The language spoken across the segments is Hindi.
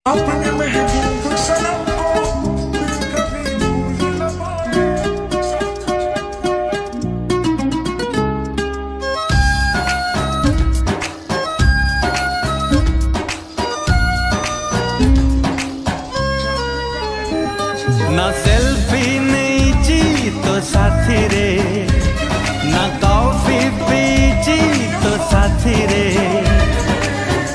अपने महबूब सनम को दिल कभी भूल न पाए। ना सेल्फी नहीं जी तो साथी रे, ना कॉफी पीची तो साथी रे,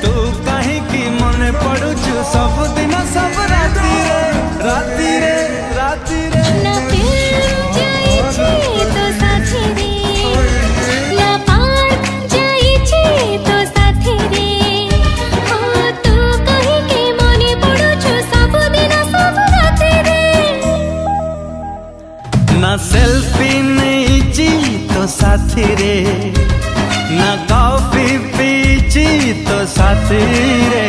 तू कहीं की मन पड़ुचु सब दिन सब राती रे, राती रे, राती रे। ना फिल्म जाइछी तो साथी रे, ना पार्क जाइछी तो साथी रे, हो तू कहीं के मने पड़ुछु सब दिन सब राती रे। ना सेल्फी नहीं जी तो साथी रे, ना कॉफी पीची तो साथी रे,